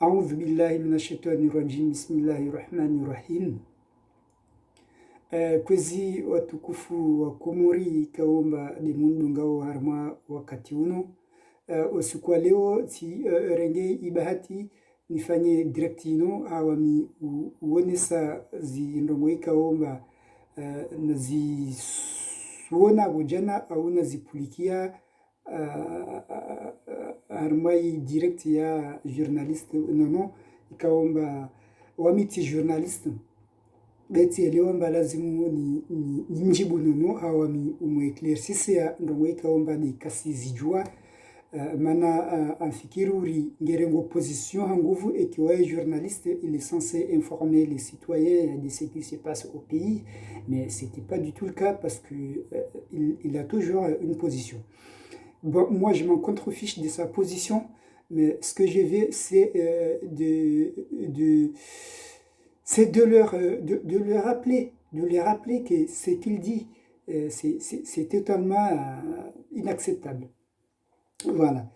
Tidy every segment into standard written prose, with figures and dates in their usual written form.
Audhu billahi minashaitani rajim. Bismillahi rahmani rahim. Kwezi watukufu wa Komori kaomba de mundu ngao harma wakati uno. Usiku wa leo ti renge ibahati nifanye directino awami uonesa zi ndongo ikaomba nazi suona bujana au nazipulikia harmai direct ya journaliste nono ikaomba wamiti journaliste beti eliomba lazimu ni njibu nono awami umweclaircisse ya ndongo ikaomba ni kasi zijua mana anfikiruri ngerengo position hanguvu ekiwaye journaliste il est censé informer les citoyens de ce qui se passe au pays, mais c'était pas du tout le cas parce que il a toujours une position. Bon, moi je m'en contrefiche de sa position, mais ce que je veux c'est de leur rappeler, que ce qu'il dit c'est totalement inacceptable. Voilà.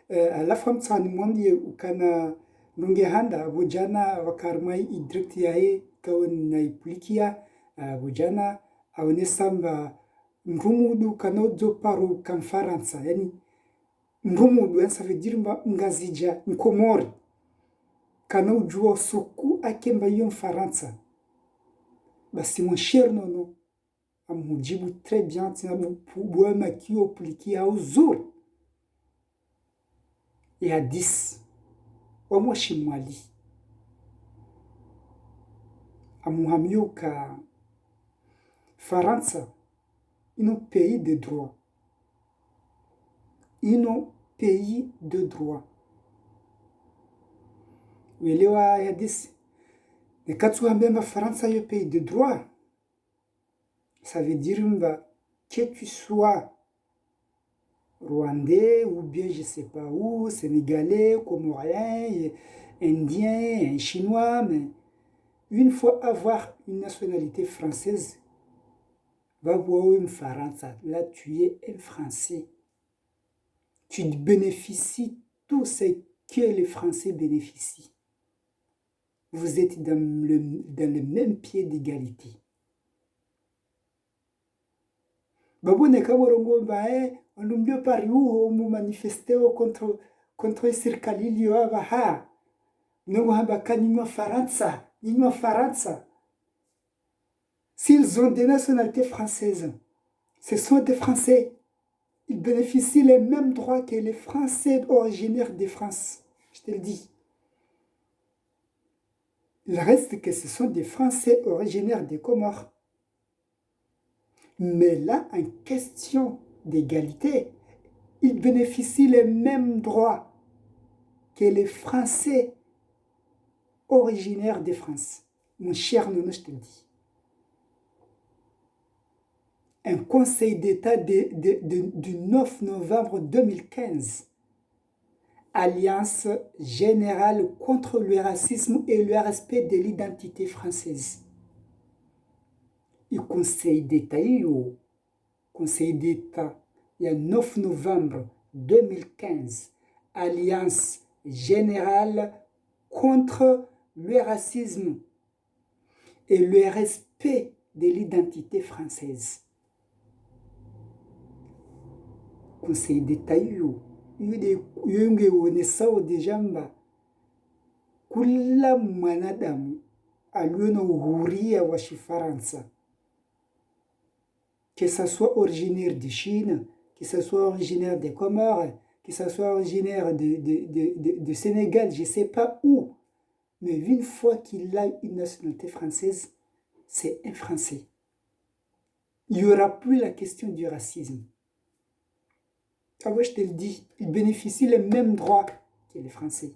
La femme tsani ukana nungehanda vujana wakarmai idrekti yae kawan naiplikia vujana aonesamba mrumudu kanodzo paru kamfaransa, yani mrumudu ça veut dire ngazija nkomori kanaujua suku akemba yon faransa basi mon cher nono amujibu très bien tina bubwa makio plikia uzuri et à 10 wamwa shimwali amuhamioka Faransa ino pays de droit, welewa ya 10 nekatsu hambemba Faransa yo pays de droit, ça veut dire que tu sois rwandais ou bien je sais pas où, sénégalais, comorien, indien, chinois, mais une fois avoir une nationalité française, va voir une Faransa, là tu es un Français. Tu bénéficies tout ce que les Français bénéficient. Vous êtes dans le même pied d'égalité. Babone kaborongo bae onumbio pariu mu manifesteo contre serikali liwa ha ngo hamba kanywa Faransa. S'ils ont des nationalités françaises, ce sont des Français. Ils bénéficient les mêmes droits que les Français originaires de France. Je te le dis. Il reste que ce sont des Français originaires des Comores. Mais là, en question d'égalité, ils bénéficient les mêmes droits que les Français originaires de France. Mon cher Nono, je te le dis. Un conseil d'État du 9 novembre 2015, Alliance générale contre le racisme et le respect de l'identité française. Le conseil d'État, il y a 9 novembre 2015, Alliance générale contre le racisme et le respect de l'identité française. Conseil d'État yunge wonesao dejamba kula mwanadamu aliona uhuria wa Faransa, que ça soit originaire de Chine, que ça soit originaire des Comores, que ça soit originaire de Sénégal, je ne sais pas où, mais une fois qu'il a une nationalité française, c'est un Français. Il n'y aura plus la question du racisme. Ah ouais, je te le dis, ils bénéficient les mêmes droits que les Français.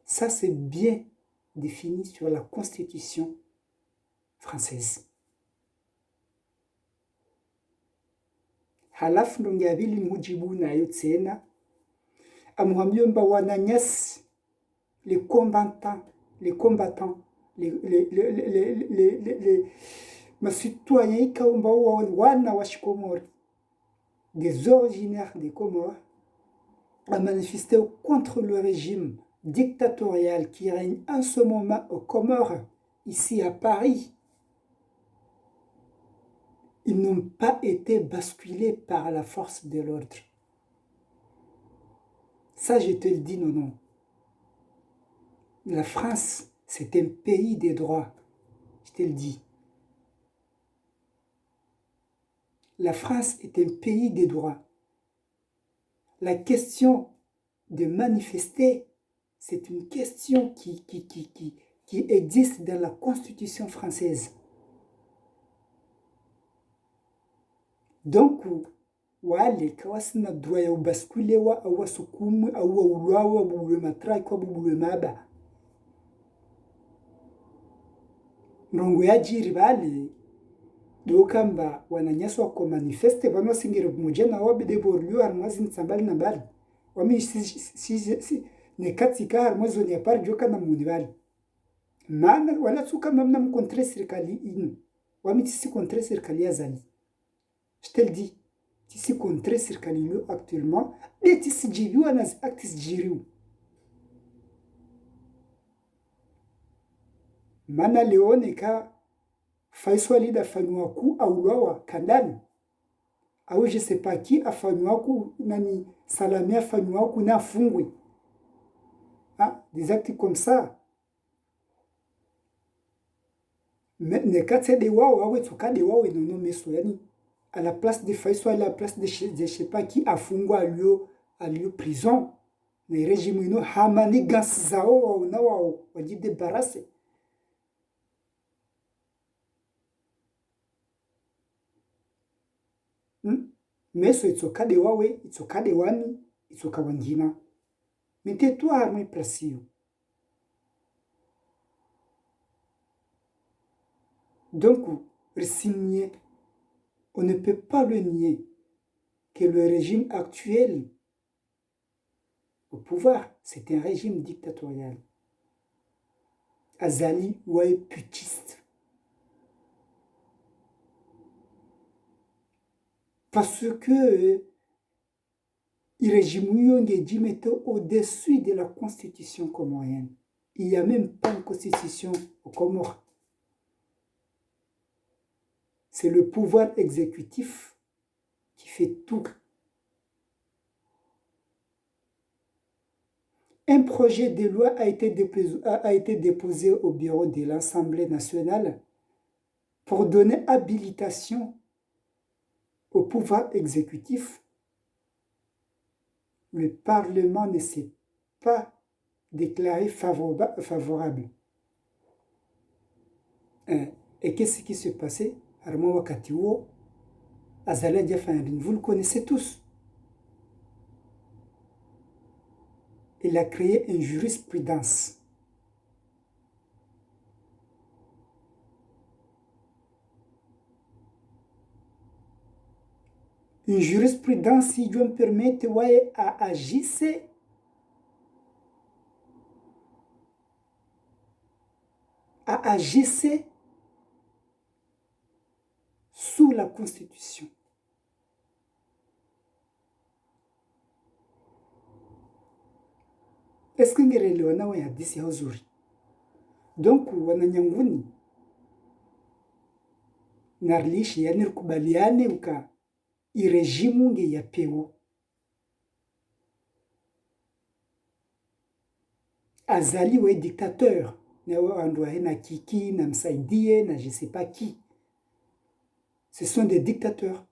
Ça, c'est bien défini sur la Constitution française. Halafu ndo ngavili mujibu nayo tena amuhamyomba wananyasi les combattants, masitoyen ikaomba wana wa Shikomori des originaires des Comores a manifesté contre le régime dictatorial qui règne en ce moment aux Comores, ici à Paris. Ils n'ont pas été basculés par la force de l'ordre. Ça, je te le dis, non. La France, c'est un pays des droits. Je te le dis. La France est un pays des droits. La question de manifester, c'est une question qui existe dans la Constitution française. Donc, wale kawasina droit ya basculer wa awasukumu au ulwawa bubule matrai kwa bubule maba. Ndongo ya jiri bale dokamba wananyaswa kwa manifeste vano singire mujena wabide borlio harmazi nsambali na bali wami si ne katika harmazo ni apar joka na muni bali mana wala tuka mamna mkontre serikali inu wami tisi contre serikali ya zali. Je te le dis, tisi contre serikali ilo actuellement de tisi jibiwa na actis jiriu mana leone ka faiswali da fanywaku aulawa kandani au je sais pas qui afanywaku nani salami afanywaku na fungwe. Ah, des actes comme ça. Mais ne katse de wao awe tuka de wao enono meso yani à la place de faiswali à la place de je sais pas qui afungwa à lieu prison. Ne régime ino hamani gans zao na wao waji débarrasser. Meso itsoka de wawe, itsoka de wani, itsoka wangina. Mais tais-toi, armé précieux. Donc, resigner, on ne peut pas le nier que le régime actuel au pouvoir, c'est un régime dictatorial. Azali ouais putiste. Parce que le régime Yongedi mettait au-dessus de la constitution comorienne. Il n'y a même pas une constitution aux Comores. C'est le pouvoir exécutif qui fait tout. Un projet de loi a été déposé au bureau de l'Assemblée nationale pour donner habilitation au pouvoir exécutif. Le Parlement ne s'est pas déclaré favorable. Et qu'est-ce qui s'est passé? Vous le connaissez tous. Il a créé une jurisprudence. Une jurisprudence, si Dieu me permet, à agir sous la Constitution. Est-ce que ngere wana wa hadisi hazuri? Donc wananyanguni narlishi yani kubaliane uka irejimu nge ya pewo azali we dictateur na andwa na kiki na msaidie na je sais pas qui. Ce sont des dictateurs.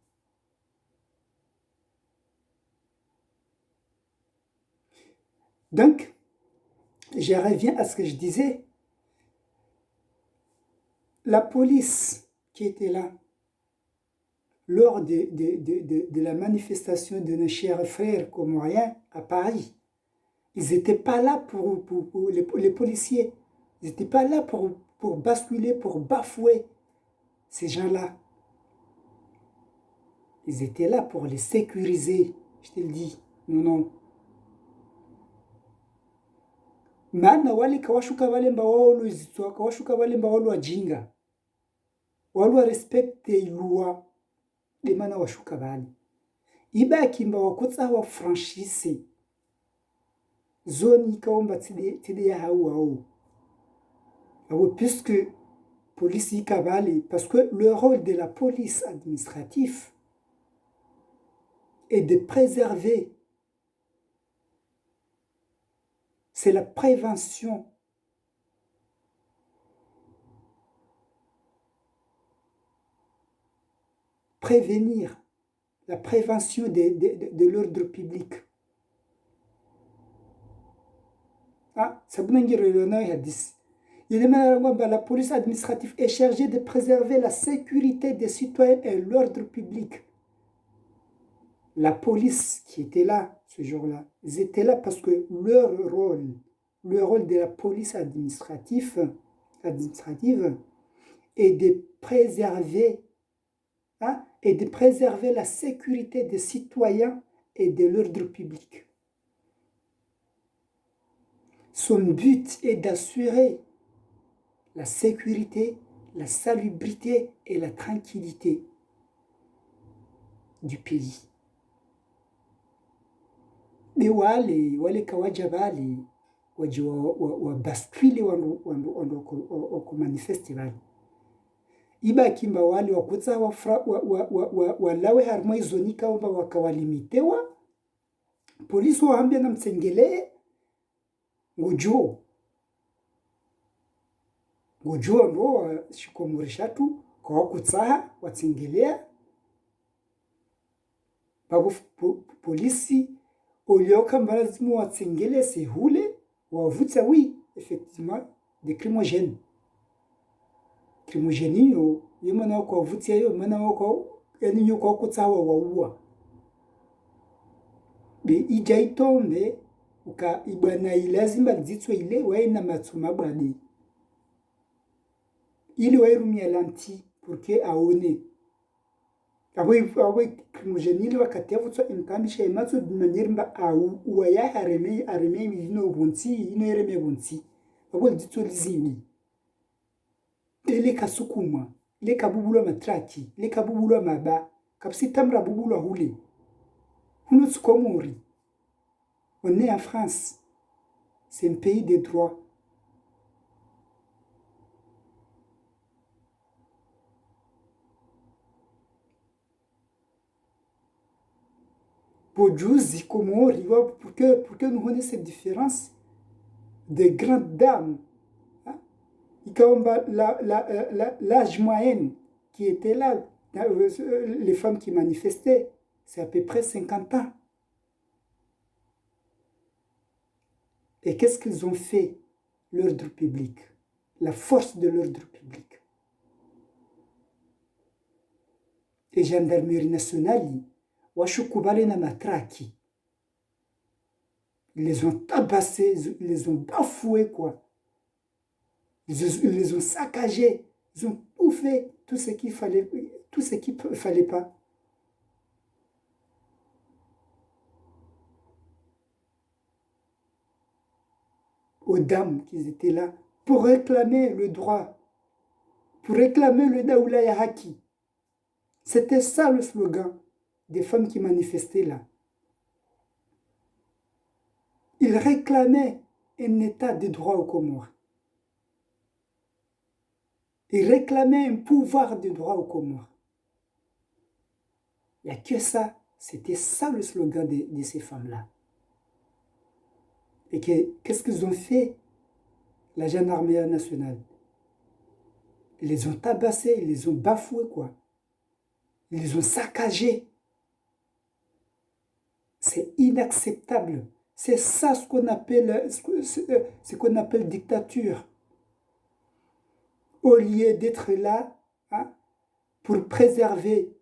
Donc, je reviens à ce que je disais. La police qui était là lors de la manifestation de nos chers frères comoriens à Paris, ils n'étaient pas là pour les policiers. Ils n'étaient pas là pour basculer, pour bafouer ces gens-là. Ils étaient là pour les sécuriser. Je te le dis. Non. Maana wale kawashuka wale mbawolo izitwa kawashuka wale mbawolo wajinga. Wale respecte ilua de mana washuka wale. iba kimba wakutsa wa franchise zone ikaomba tide ya hao puisque police ikabali, parce que le rôle de la police administrative est de préserver, c'est la prévention, prévenir, la prévention de l'ordre public. Ah, ça vous dire la police administrative est chargée de préserver la sécurité des citoyens et l'ordre public. La police qui était là ce jour-là, ils étaient là parce que leur rôle, le rôle de la police administrative est de préserver, la sécurité des citoyens et de l'ordre public. Son but est d'assurer la sécurité, la salubrité et la tranquillité du pays. Mais wale kawajabali waji wa baskwili wako manifesti wale iba kimba wale wakutsa walawe harmo izonika wamba wakawalimitewa polisi wahambia na msengele ngujuo ndo shikomurishatu kwa wakutsaha watsengelea babu polisi olioka mbarazimu watsengele sehule wavutsa oui effectivement des crimogènes yo yemana wako wavutsa yo mana wako yani yo kwa kutsawa waua be ijaitombe uka ibana ilazima dzitswe ile waina matsuma bwadi ili wairumia lanti pour que aone abo crimogène wakati avutsa inkamisha imatso dinanyirmba au waya hareme ino bunti ino yereme bunti abo dzitswe lizini ele kasukuma le kabubulwa matraki le kabubulwa maba kapsitamra bubulwa hule hunotsu komori. On est en France, c'est un pays de droit. Pour que nous connaissions cette différence des grandes dames, l'âge moyen qui était là, les femmes qui manifestaient, c'est à peu près 50 ans. Et qu'est-ce qu'ils ont fait, l'ordre public, la force de l'ordre public? Et gendarmerie nationale, washukubale na matraki. Ils les ont tabassés, ils les ont bafoués, quoi. Ils les ont saccagés, ils ont tout fait, tout ce qu'il fallait pas. Aux dames qui étaient là pour réclamer le droit, pour réclamer le Daoula Yahaki. C'était ça le slogan des femmes qui manifestaient là. Ils réclamaient un état de droit aux Comores. Ils réclamaient un pouvoir de droit aux Comores. Il n'y a que ça. C'était ça le slogan de ces femmes-là. Et qu'est-ce qu'ils ont fait, la gendarmerie nationale? Ils les ont tabassés, ils les ont bafoués, quoi. Ils les ont saccagés. C'est inacceptable. C'est ça ce qu'on appelle dictature. Au lieu d'être là pour préserver,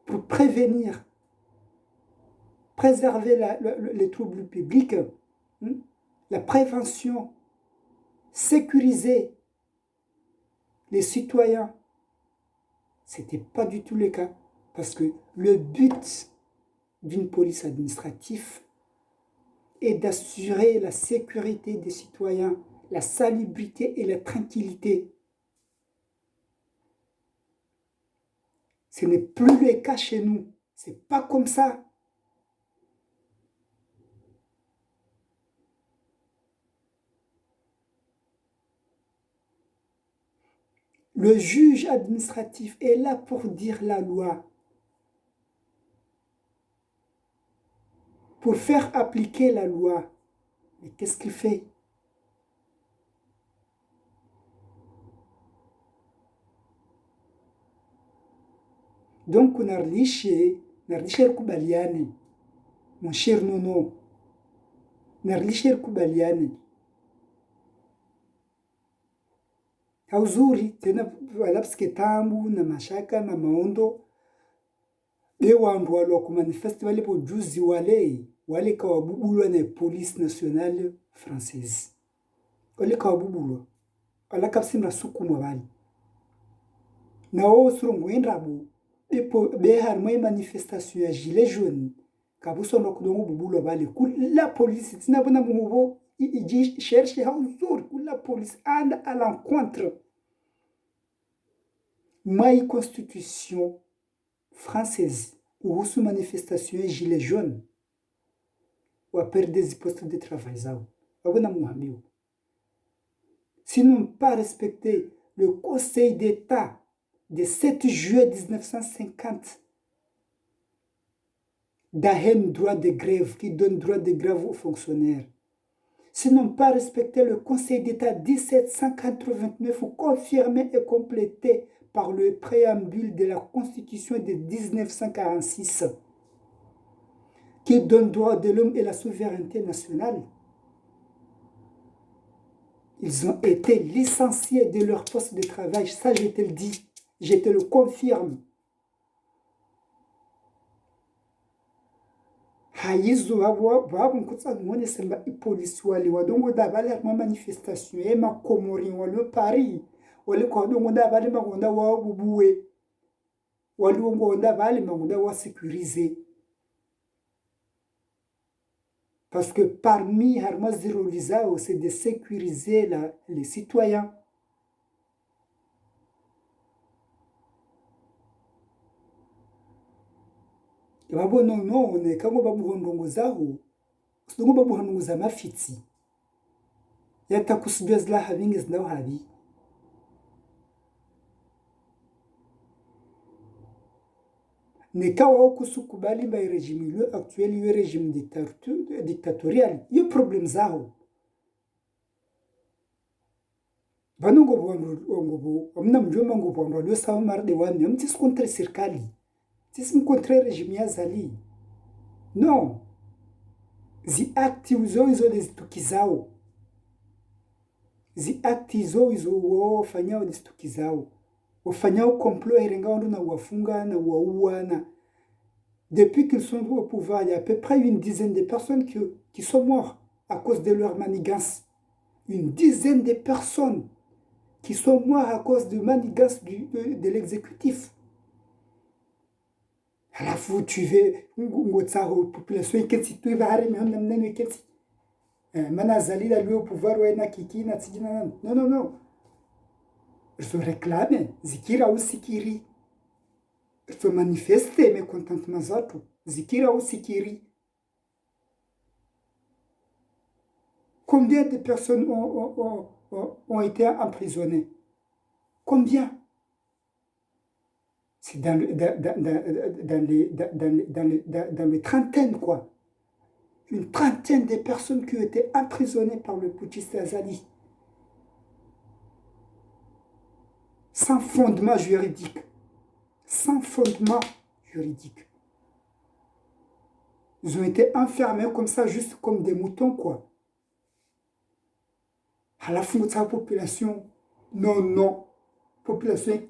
pour prévenir, préserver les troubles publics, la prévention, sécuriser les citoyens. Ce n'était pas du tout le cas. Parce que le but d'une police administrative est d'assurer la sécurité des citoyens, la salubrité et la tranquillité. Ce n'est plus le cas chez nous. C'est pas comme ça. Le juge administratif est là pour dire la loi, pour faire appliquer la loi. Mais qu'est-ce qu'il fait? Donc, narlishe kubaliane, mon cher Nono, narlishe kubaliane. Hauzuri tena walapske tambu na mashaka na maondo be wandu walwa kumanifesti wale po juzi wale kawabubulwa na police nationale française wale kawabubulwa wala kapsimra sukumwa wale na o surongo endrabu be harmai manifestation ya gilet jaune kabuso no kudongo bubulwa wale la police tina bona mubo iji cherche hauzuri la police anda à l'encontre ma constitution française ou sous manifestation gilet jaune ou à perdre des postes de travail. S'ils n'ont pas respecté le Conseil d'État de 7 juillet 1950 d'AHEM droit de grève qui donne droit de grève aux fonctionnaires, s'ils n'ont pas respecté le Conseil d'État 1789 confirmé et complété par le préambule de la Constitution de 1946 qui donne droit de l'homme et la souveraineté nationale, ils ont été licenciés de leur poste de travail. Ça, je te le dis, je te le confirme. Haïzo babu nkutsa ngone semba ipolisi wali wadongo da bale ma manifestation e ma komori wali Paris wali ko dongo da bale magonda wa bubuwe wali ngonda bale magonda wa sécuriser. Parce que parmi Harma Zirolizao, c'est de sécuriser les citoyens. Wabo non, on est quand on va bouhondongo zao, on va bouhondongo za mafiti. Yata kusubez la having is now havi. Ne kawa kusukubali ba régime le actuel le régime dictatorial, il y a problème zao. Banongo bongo amna mjoma ngo bongo le sawa marde wani mtis contre serikali. Tis contre régime ya zali. Non. Zi acti uzo des tukizao. Zi acti izo wafanyao des tukizao. Wafanyao complot erenga wandu na wafunga na waua na. Depuis qu'ils sont au pouvoir, il y a à peu près une dizaine de personnes qui sont mortes à cause de leur manigance. Une dizaine de personnes qui sont mortes à cause de manigance de l'exécutif. À la fois, tu veux la population qui est tu vas arrêter même qui Manazali la lui au pouvoir ou na kiki na tsigina. Non. Je réclame zikira ou sikiri. Je manifester mes contentements zato. Zikira ou sikiri. Combien de personnes ont été emprisonnées? Combien? C'est dans les trentaines, quoi. Une trentaine de personnes qui ont été emprisonnées par le putschiste Azali. Sans fondement juridique. Sans fondement juridique. Ils ont été enfermés comme ça, juste comme des moutons, quoi. À la fin de sa population, non. Population est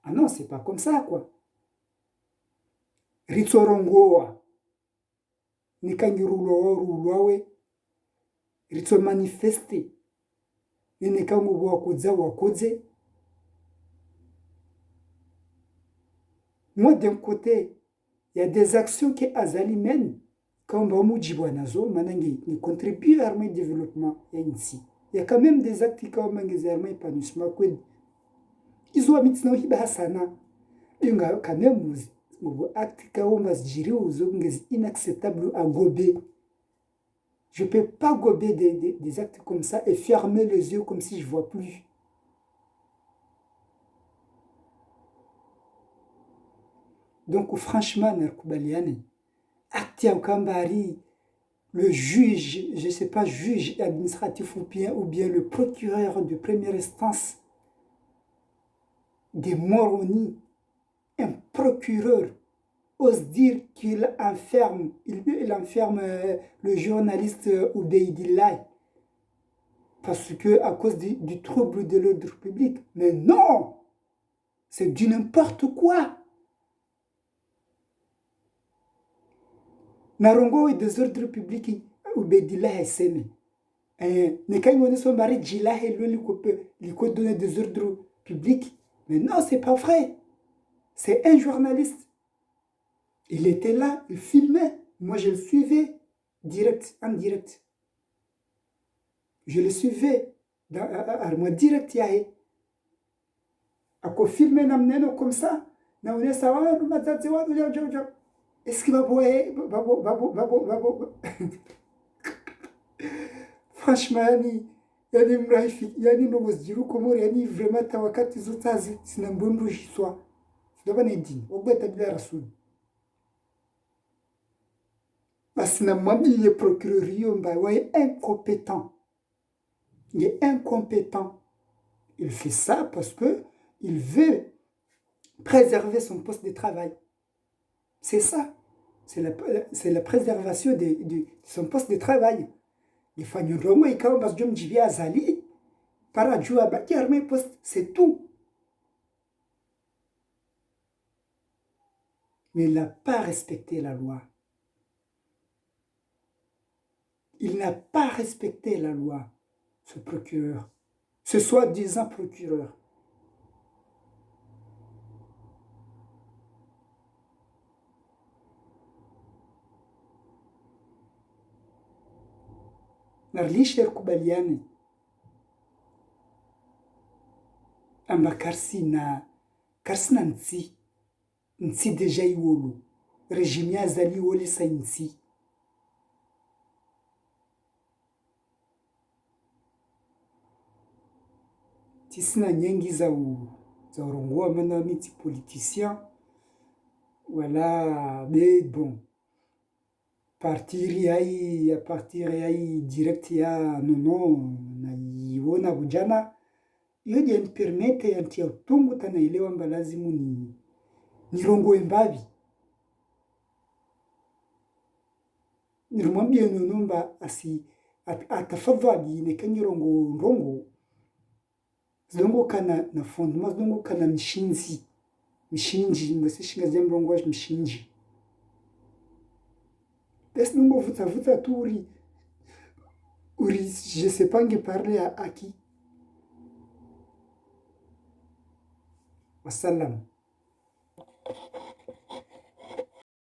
ah non, c'est pas comme ça, quoi. Ritsorongoa. Nikangirulowe. Ritso manifester. Nikangu wakodze. Moi, d'un côté, il y a des actions que Azali mène. Comme Baumujibwanazo, Manangi, ne contribue à le développement ici. Il y a quand même des actes qui ont un épanouissement. izo amitsina hiba sana inga quand acte kaomba zjiri uzo ngezi inacceptable à gober. Je peux pas gober des actes comme ça et fermer les yeux comme si je vois plus. Donc franchement nakubaliane acte ya ukambari le juge, je sais pas, juge administratif ou bien le procureur de première instance des Moroni, un procureur ose dire qu'il enferme, il enferme le journaliste Obeidillah parce que à cause du trouble de l'ordre public. Mais non, c'est du n'importe quoi. Narongo et des ordres publics Obeidillah est semé. Ne quand on son mari Djila et lui il peut donner des ordres publics. Mais non, c'est pas vrai. C'est un journaliste. Il était là, il filmait. Moi, je le suivais direct, en direct. Je le suivais à moi direct. À quoi filmer comme ça? Est-ce qu'il va boire? Franchement, yani mraifi, yani nomosjiru komori, yani vraiment tawakati zotazi, sinambundu jiswa. Doba nedini, ogweta bila rasuli. Parce que il est procureur, il est incompétent. Il est incompétent. Il fait ça parce que il veut préserver son poste de travail. C'est ça. C'est la préservation de son poste de travail. Il faut que nous ayons parajua baki armée poste, c'est tout. Mais il n'a pas respecté la loi. Il n'a pas respecté la loi, ce procureur, ce soi-disant procureur. Narlisher kubaliane amba karsina nsi deja iwolo régime azali wole sa nsi tisina nyengi za urongo amana miti politicien voilà mais bon à partir ya direct ya nono na iona bujana yoje permete yanti utungu tanaelewa mba lazimu ni rongo embavi nirumwambie nono mba atafadhali nekenye rongo zilongo kana na fondement zilongo kana mishinji mbese shinga zemrongo mishinji Est-ce que vous tout je sais pas que parler à qui. Wassalam.